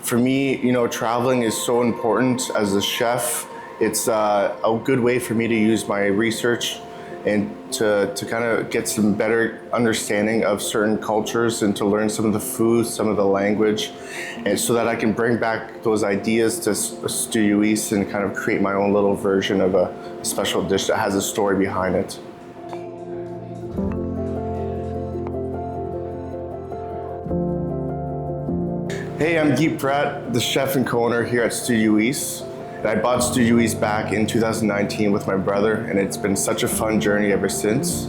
For me, traveling is so important as a chef. It's a good way for me to use my research and to kind of get some better understanding of certain cultures and to learn some of the food, some of the language, and so that I can bring back those ideas to Studio East and kind of create my own little version of a special dish that has a story behind it. Hey, I'm Guy Pratt, the chef and co-owner here at Studio East. And I bought Studio East back in 2019 with my brother, and it's been such a fun journey ever since.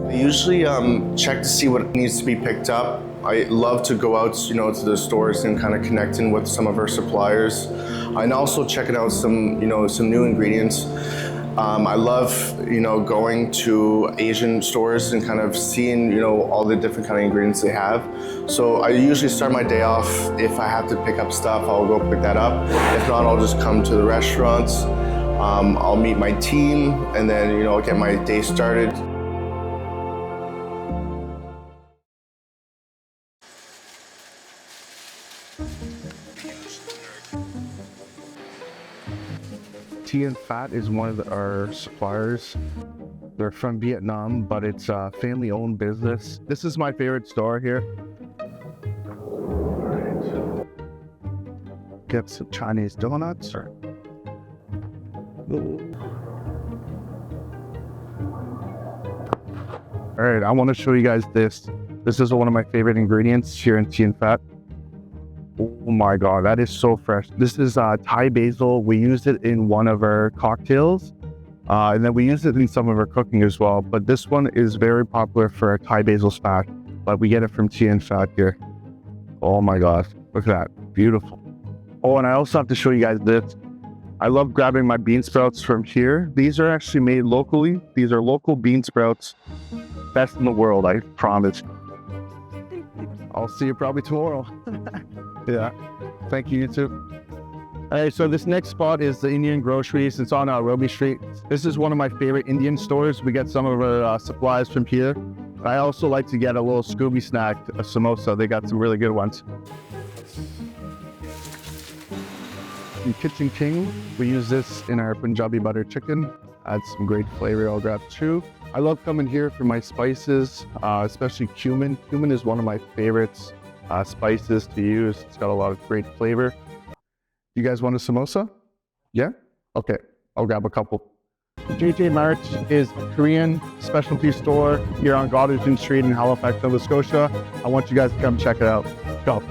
I usually check to see what needs to be picked up. I love to go out, to the stores and kind of connecting with some of our suppliers, and also checking out some new ingredients. I love, going to Asian stores and kind of seeing, all the different kind of ingredients they have. So I usually start my day off, if I have to pick up stuff, I'll go pick that up. If not, I'll just come to the restaurants. I'll meet my team and then, get my day started. Tien Phat is one of our suppliers. They're from Vietnam, but it's a family-owned business. This is my favorite store here. Get some Chinese donuts. All right, I want to show you guys this. This is one of my favorite ingredients here in Tien Phat. Oh my God, that is so fresh. This is Thai basil. We used it in one of our cocktails, and then we used it in some of our cooking as well. But this one is very popular for our Thai basil spat, but we get it from Tien Phat here. Oh my gosh, look at that, beautiful. Oh, and I also have to show you guys this. I love grabbing my bean sprouts from here. These are actually made locally. These are local bean sprouts. Best in the world, I promise. I'll see you probably tomorrow. Yeah, thank you, you too. Hey, so this next spot is the Indian Groceries. It's on Roby Street. This is one of my favorite Indian stores. We get some of our supplies from here. I also like to get a little Scooby snack, a samosa. They got some really good ones. In Kitchen King, we use this in our Punjabi butter chicken. Adds some great flavor. I'll grab two. I love coming here for my spices, especially cumin. Cumin is one of my favorites. Spices to use. It's got a lot of great flavor. You guys want a samosa? Yeah? Okay, I'll grab a couple. JJ Mart is a Korean specialty store here on Goddardton Street in Halifax, Nova Scotia. I want you guys to come check it out. Go.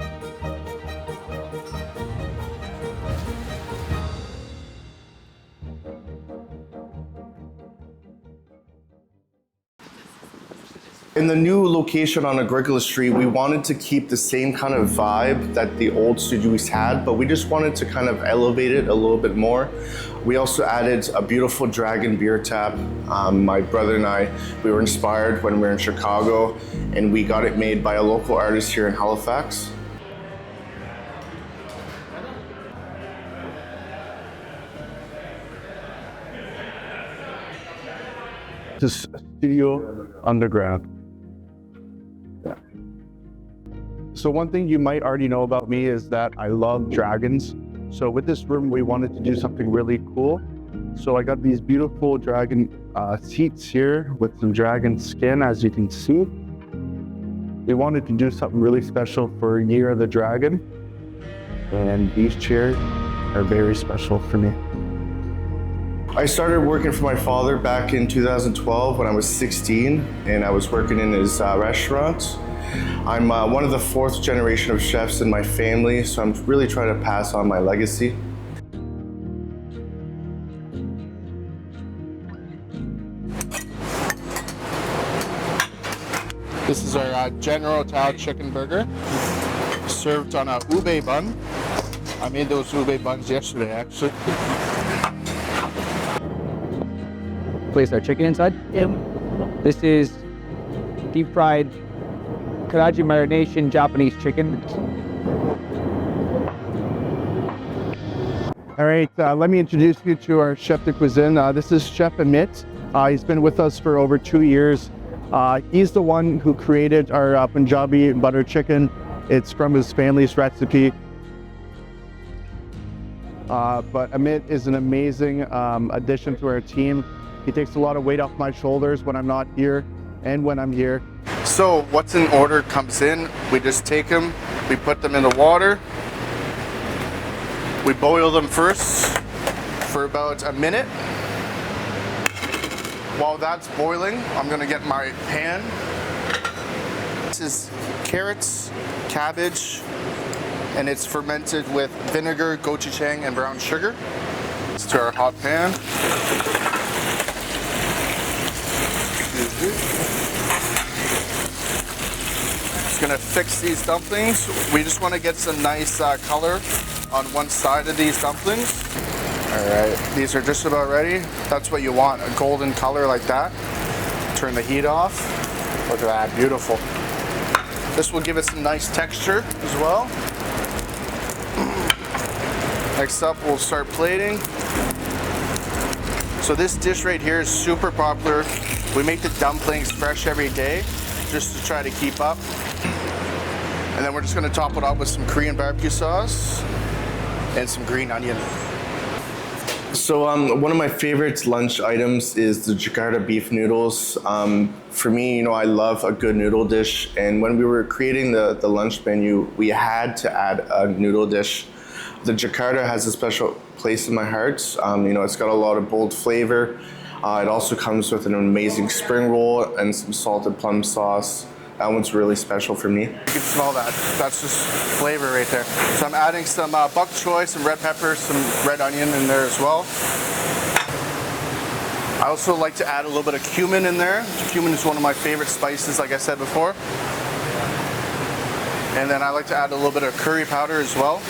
In the new location on Agricola Street, we wanted to keep the same kind of vibe that the old Studio East had, but we just wanted to kind of elevate it a little bit more. We also added a beautiful dragon beer tap. My brother and I, we were inspired when we were in Chicago, and we got it made by a local artist here in Halifax. This is Studio Underground. Yeah. So one thing you might already know about me is that I love dragons. So with this room, we wanted to do something really cool. So I got these beautiful dragon seats here with some dragon skin, as you can see. We wanted to do something really special for Year of the Dragon. And these chairs are very special for me. I started working for my father back in 2012 when I was 16, and I was working in his restaurant. I'm one of the fourth generation of chefs in my family, so I'm really trying to pass on my legacy. This is our General Tao chicken burger, served on a ube bun. I made those ube buns yesterday, actually. Place our chicken inside. Yep. This is deep fried karaji marination Japanese chicken. All right, let me introduce you to our chef de cuisine. This is Chef Amit He's been with us for over 2 years. He's the one who created our Punjabi butter chicken. It's from his family's recipe. But Amit is an amazing addition to our team. He takes a lot of weight off my shoulders when I'm not here and when I'm here. So what's in order comes in. We just take them, we put them in the water. We boil them first for about a minute. While that's boiling, I'm gonna get my pan. This is carrots, cabbage, and it's fermented with vinegar, gochujang, and brown sugar. It's to our hot pan. Just gonna fix these dumplings. We just wanna get some nice color on one side of these dumplings. All right, these are just about ready. That's what you want, a golden color like that. Turn the heat off. Look at that, beautiful. This will give it some nice texture as well. Next up, we'll start plating. So this dish right here is super popular. We make the dumplings fresh every day just to try to keep up. And then we're just gonna top it off with some Korean barbecue sauce and some green onion. So one of my favorite lunch items is the Jakarta beef noodles. For me, you know, I love a good noodle dish, and when we were creating the lunch menu, we had to add a noodle dish. The Jakarta has a special place in my heart. You know, it's got a lot of bold flavor. It also comes with an amazing spring roll and some salted plum sauce. That one's really special for me. You can smell that. That's just flavor right there. So I'm adding some bok choy, some red pepper, some red onion in there as well. I also like to add a little bit of cumin in there. Cumin is one of my favorite spices, like I said before. And then I like to add a little bit of curry powder as well.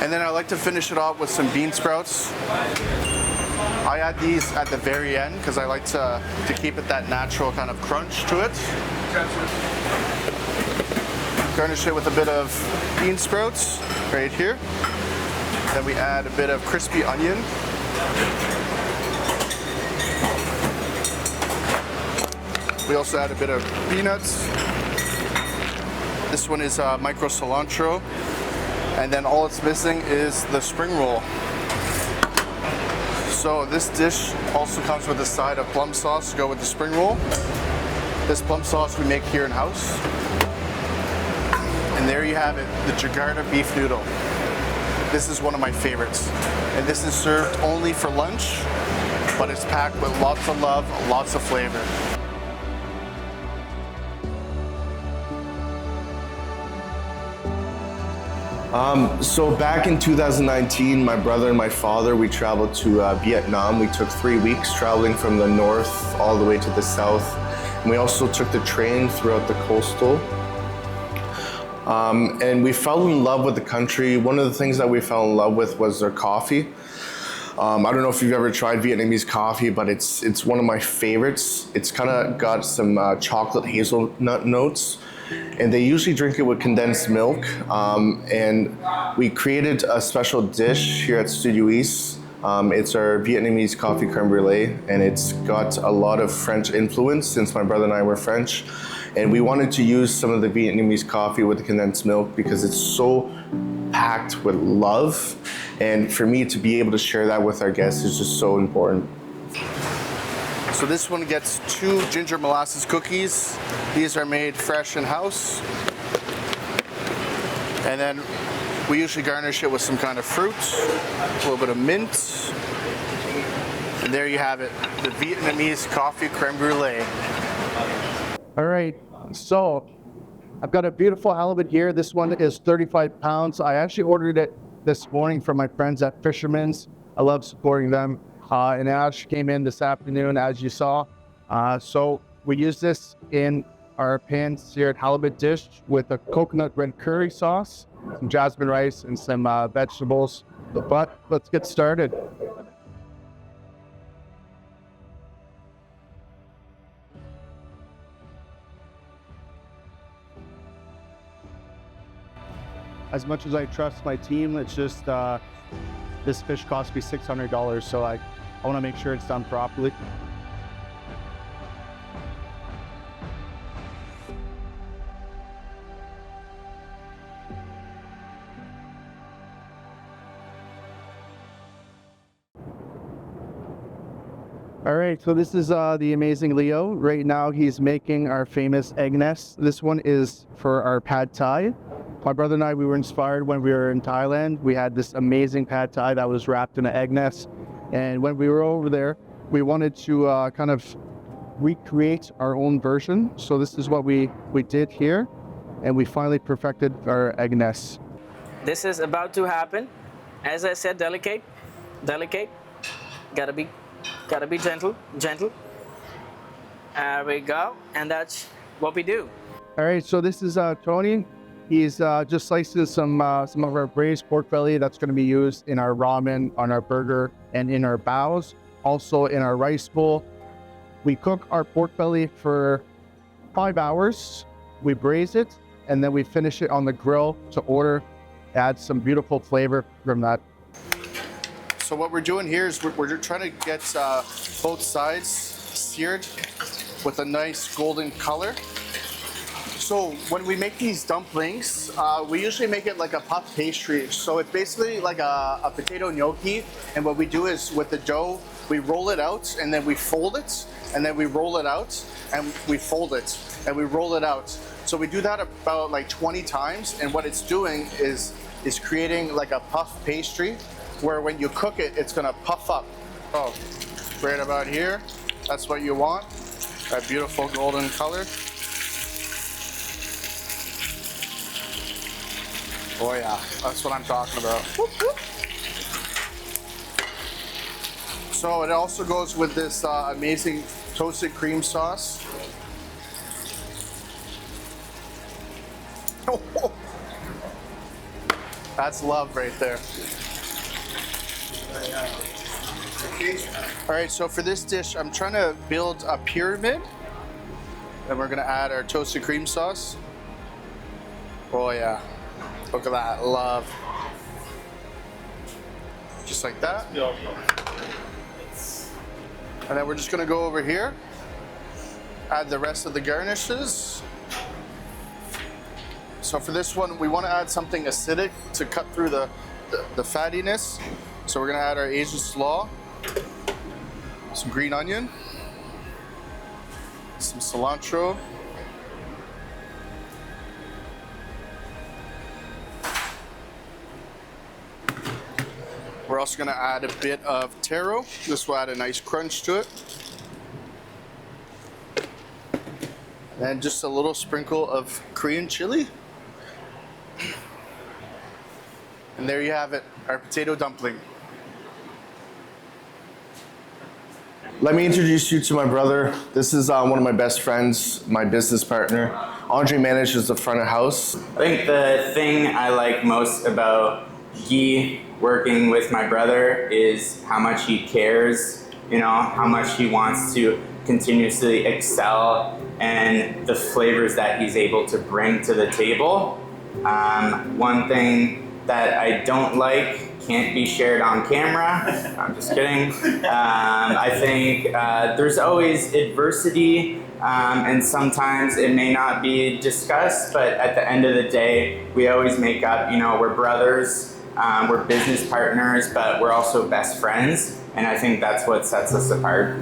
And then I like to finish it off with some bean sprouts. I add these at the very end because I like to keep it that natural kind of crunch to it. Garnish it with a bit of bean sprouts right here. Then we add a bit of crispy onion. We also add a bit of peanuts. This one is micro cilantro. And then all it's missing is the spring roll. So this dish also comes with a side of plum sauce to go with the spring roll. This plum sauce we make here in house. And there you have it, the Jakarta beef noodle. This is one of my favorites. And this is served only for lunch, but it's packed with lots of love, lots of flavor. So back in 2019, my brother and my father, we traveled to Vietnam. We took 3 weeks traveling from the north all the way to the south. And we also took the train throughout the coastal. And we fell in love with the country. One of the things that we fell in love with was their coffee. I don't know if you've ever tried Vietnamese coffee, but it's one of my favorites. It's kind of got some chocolate hazelnut notes. And they usually drink it with condensed milk. And we created a special dish here at Studio East. It's our Vietnamese coffee creme brulee, and it's got a lot of French influence since my brother and I were French. And we wanted to use some of the Vietnamese coffee with the condensed milk because it's so packed with love. And for me to be able to share that with our guests is just so important. So this one gets 2 ginger molasses cookies. These are made fresh in house. And then we usually garnish it with some kind of fruit, a little bit of mint. And there you have it, the Vietnamese coffee creme brulee. All right, so I've got a beautiful halibut here. This one is 35 pounds. I actually ordered it this morning from my friends at Fisherman's. I love supporting them. And Ash came in this afternoon, as you saw. So we use this in our pan-seared halibut dish with a coconut red curry sauce, some jasmine rice, and some vegetables. But let's get started. As much as I trust my team, it's just this fish cost me $600, so I want to make sure it's done properly. All right, so this is the amazing Leo. Right now he's making our famous egg nest. This one is for our pad thai. My brother and I, we were inspired when we were in Thailand. We had this amazing pad thai that was wrapped in an egg nest. And when we were over there, we wanted to kind of recreate our own version. So this is what we did here. And we finally perfected our egg nest. This is about to happen. As I said, delicate. Gotta be gentle. There we go, and that's what we do. All right, so this is Tony. He's just slicing some of our braised pork belly that's going to be used in our ramen, on our burger, and in our baos. Also in our rice bowl. We cook our pork belly for 5 hours. We braise it, and then we finish it on the grill to order. Add some beautiful flavor from that. So what we're doing here is we're trying to get both sides seared with a nice golden color. So when we make these dumplings, we usually make it like a puff pastry. So it's basically like a potato gnocchi. And what we do is with the dough, we roll it out and then we fold it, and then we roll it out and we fold it and we roll it out. So we do that about like 20 times. And what it's doing is creating like a puff pastry, where when you cook it, it's gonna puff up. Oh, right about here. That's what you want. That beautiful golden color. Oh yeah, that's what I'm talking about. Whoop, whoop. So it also goes with this amazing toasted cream sauce. That's love right there. All right, so for this dish, I'm trying to build a pyramid, and we're gonna add our toasted cream sauce. Oh yeah, look at that, love. Just like that. And then we're just gonna go over here, add the rest of the garnishes. So for this one, we wanna add something acidic to cut through the fattiness. So we're gonna add our Asian slaw, some green onion, some cilantro, we're also gonna add a bit of taro. This will add a nice crunch to it. And just a little sprinkle of Korean chili. And there you have it, our potato dumpling. Let me introduce you to my brother. This is one of my best friends, my business partner. Andre manages the front of house. I think the thing I like most about Guy working with my brother is how much he cares, you know, how much he wants to continuously excel and the flavors that he's able to bring to the table. One thing that I don't like can't be shared on camera. I'm just kidding. I think there's always adversity, and sometimes it may not be discussed, but at the end of the day, we always make up, you know, we're brothers, we're business partners, but we're also best friends, and I think that's what sets us apart.